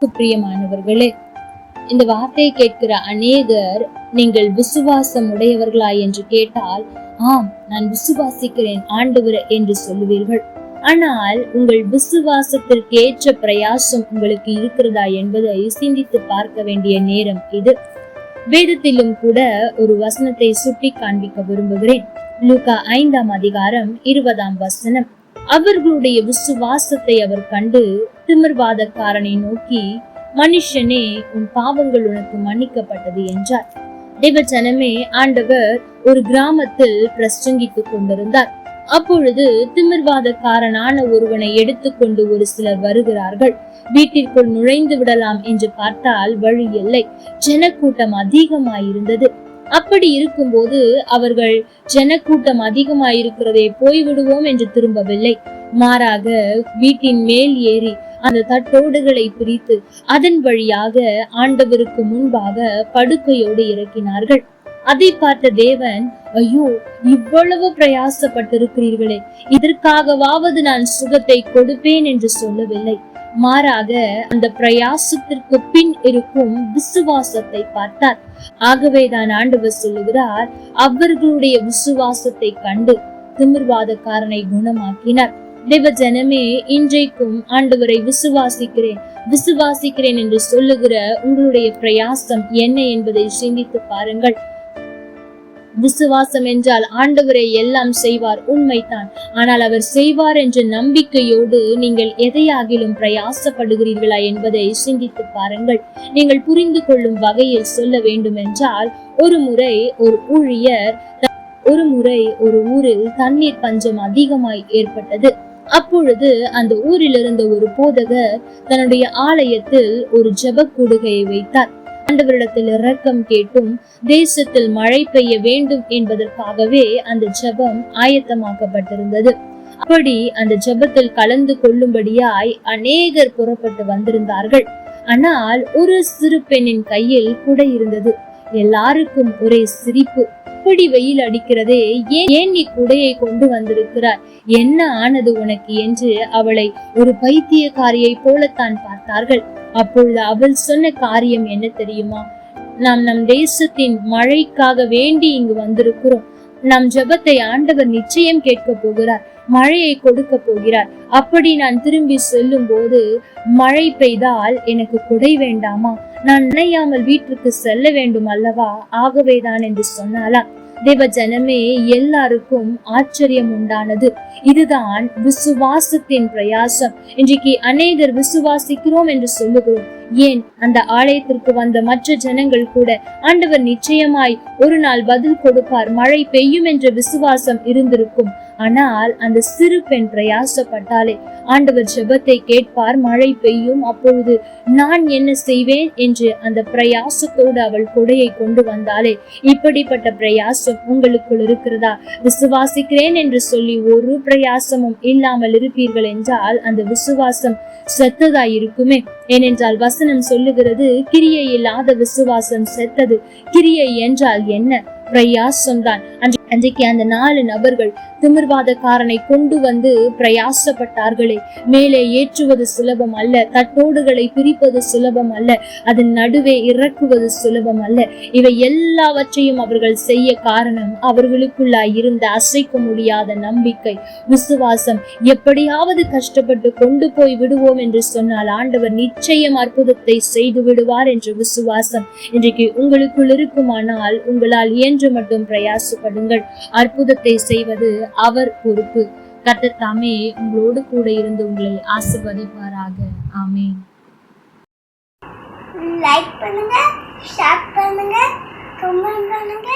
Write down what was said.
பிரியமானவர்களே, இந்த வார்த்தையை கேட்கிற அநேகர் நீங்கள் விசுவாசம் உடையவர்களா என்று கேட்டால், ஆம், நான் விசுவாசிக்கிறேன் ஆண்டவரே என்று சொல்லுவீர்கள். ஆனால் உங்கள் விசுவாசத்திற்கு ஏற்ற பிரயாசம் உங்களுக்கு இருக்கிறதா என்பதை சிந்தித்து பார்க்க வேண்டிய நேரம் இது. வேதத்திலும் கூட ஒரு வசனத்தை சுட்டி காண்பிக்க விரும்புகிறேன். லூக்கா 5ஆம் அதிகாரம் 20ஆம் வசனம். அவர்களுடைய விசுவாசத்தை அவர் கண்டு திமிர்வாதக்காரனை நோக்கி, மனுஷனே, உன் பாவங்கள் உனக்கு மன்னிக்கப்பட்டது என்றார். தேவ ஜனமே, ஆண்டவர் ஒரு கிராமத்தில் பிரசங்கித்துக் கொண்டிருந்தார். அப்பொழுது திமிர்வாதக்காரனான ஒருவனை எடுத்துக்கொண்டு ஒரு சிலர் வருகிறார்கள். வீட்டிற்குள் நுழைந்து விடலாம் என்று பார்த்தால் வழி இல்லை. ஜனக்கூட்டம் அதிகமாயிருந்தது. அப்படி இருக்கும்போது அவர்கள் ஜனக்கூட்டம் அதிகமாயிருக்கிறதே, போய்விடுவோம் என்று திரும்பவில்லை. மாறாக வீட்டின் மேல் ஏறி அந்த தட்டோடுகளை பிரித்து அதன் வழியாக ஆண்டவருக்கு முன்பாக படுக்கையோடு இறக்கினார்கள். அதை பார்த்த தேவன், ஐயோ, இவ்வளவு பிரயாசப்பட்டிருக்கிறீர்களே, இதற்காகவாவது நான் சுகத்தை கொடுப்பேன் என்று சொல்லவில்லை. மாறாக அந்த பிரயாசத்திற்கு பின் இருக்கும் விசுவாசத்தை பார்த்தார். ஆகவேதான் ஆண்டவர் சொல்லுகிறார், அவர்களுடைய விசுவாசத்தை கண்டு திமிர்வாதக்காரனை குணமாக்கினார். தேவ ஜனமே, இன்றைக்கும் ஆண்டவரை விசுவாசிக்கிறேன் என்று சொல்லுகிற உங்களுடைய பிரயாசம் என்ன என்பதை சிந்தித்து பாருங்கள். விசுவாசம் என்றால் ஆண்டவரை எல்லாம் செய்வார், உண்மைதான். ஆனால் அவர் செய்வார் என்ற நம்பிக்கையோடு நீங்கள் எதையாகிலும் பிரயாசப்படுகிறீர்களா என்பதை சிந்தித்து பாருங்கள். நீங்கள் புரிந்து கொள்ளும் வகையில் சொல்ல வேண்டும் என்றால், ஒரு முறை ஒரு ஊரில் தண்ணீர் பஞ்சம் அதிகமாய் ஏற்பட்டது. அப்பொழுது அந்த ஊரில் இருந்த ஒரு போதகர் தன்னுடைய ஆலயத்தில் ஒரு ஜெப கூடுகையை வைத்தார். ஆண்டவரிடத்தில் இரக்கம் கேட்டும் தேசத்தில் மழை பெய்ய வேண்டும் என்பதற்காகவே அந்த ஜெபம் ஆயத்தமாக்கப்பட்டிருந்தது. அப்படி அந்த ஜெபத்தில் கலந்து கொள்ளும்படியாய் அநேகர் புறப்பட்டு வந்திருந்தார்கள். ஆனால் ஒரு சிறு பெண்ணின் கையில் குடை இருந்தது. எல்லாருக்கும் ஒரே சிரிப்பு. இப்படி வெயில் அடிக்கிறதே, ஏன் நீ குடையை கொண்டு வந்திருக்கிறாய்? என்ன ஆனது உனக்கு என்று அவளை ஒரு பைத்தியக்காரியை போலத்தான் பார்த்தார்கள். அப்பொழுது அவள் சொன்ன காரியம் என்ன தெரியுமா? நாம் நம் தேசத்தின் மழைக்காக வேண்டி இங்கு வந்திருக்கிறோம். நம் ஜெபத்தை ஆண்டவர் நிச்சயம் கேட்க போகிறார், மழையை கொடுக்க போகிறார். அப்படி நான் திரும்பி செல்லும் போது மழை பெய்தால் எனக்கு குடை வேண்டாமா? நான் நினையாமல் வீட்டிற்கு செல்ல வேண்டும் அல்லவா? ஆகவேதான் என்று சொன்னாலா? தேவ ஜனமே, எல்லாருக்கும் ஆச்சரியம் உண்டானது. இதுதான் விசுவாசத்தின் பிரயாசம். இன்றைக்கு அநேகர் விசுவாசிக்கிறோம் என்று சொல்லுகிறோம். ஏன், அந்த ஆலயத்திற்கு வந்த மற்ற ஜனங்கள் கூட ஆண்டவர் நிச்சயமாய் ஒரு நாள் பதில் கொடுப்பார், மழை பெய்யும் என்ற விசுவாசம் இருந்திருக்கும். ஆனால் அந்த சிறு பெண் பிரயாசப்பட்டாலே ஆண்டவர் ஜெபத்தை கேட்பார், மழை பெய்யும். அப்பொழுது நான் என்ன செய்வேன் என்று அந்த பிரயாசத்தோடு அவள் கொடையை கொண்டு வந்தாலே, இப்படிப்பட்ட பிரயாசம் உங்களுக்குள் இருக்கிறதா? விசுவாசிக்கிறேன் என்று சொல்லி ஒரு பிரயாசமும் இல்லாமல் இருப்பீர்கள் என்றால் அந்த விசுவாசம் செத்ததாய் இருக்குமே. ஏனென்றால் வசனம் சொல்லுகிறது, கிரியை இல்லாத விசுவாசம் செத்தது. கிரியை என்றால் என்ன? பிரயாசம்தான். அன்றைக்கு அந்த 4 நபர்கள் திமிர்வாதக்காரனை கொண்டு வந்து பிரயாசப்பட்டார்களே. மேலே ஏற்றுவது சுலபம் அல்ல, தட்டோடுகளை பிரிப்பது சுலபம் அல்ல, அதன் நடுவே இறக்குவது சுலபம் அல்ல. இவை எல்லாவற்றையும் அவர்கள் செய்ய காரணம் அவர்களுக்குள்ளாய் இருந்த அசைக்க முடியாத நம்பிக்கை, விசுவாசம். எப்படியாவது கஷ்டப்பட்டு கொண்டு போய் விடுவோம் என்று சொன்னால் ஆண்டவர் நிச்சயம் அற்புதத்தை செய்து விடுவார் என்ற விசுவாசம் இன்றைக்கு உங்களுக்குள் இருக்குமானால் உங்களால் இயன்ற மட்டும் பிரயாசப்படுங்கள். அற்புதத்தை செய்வது அவர் பொறுப்பு. கர்த்தர் தாமே உங்களோடு கூட இருந்து உங்களை ஆசீர்வதிப்பாராக. ஆமென். லைக் பண்ணுங்க, ஷேர் பண்ணுங்க, கமெண்ட் பண்ணுங்க.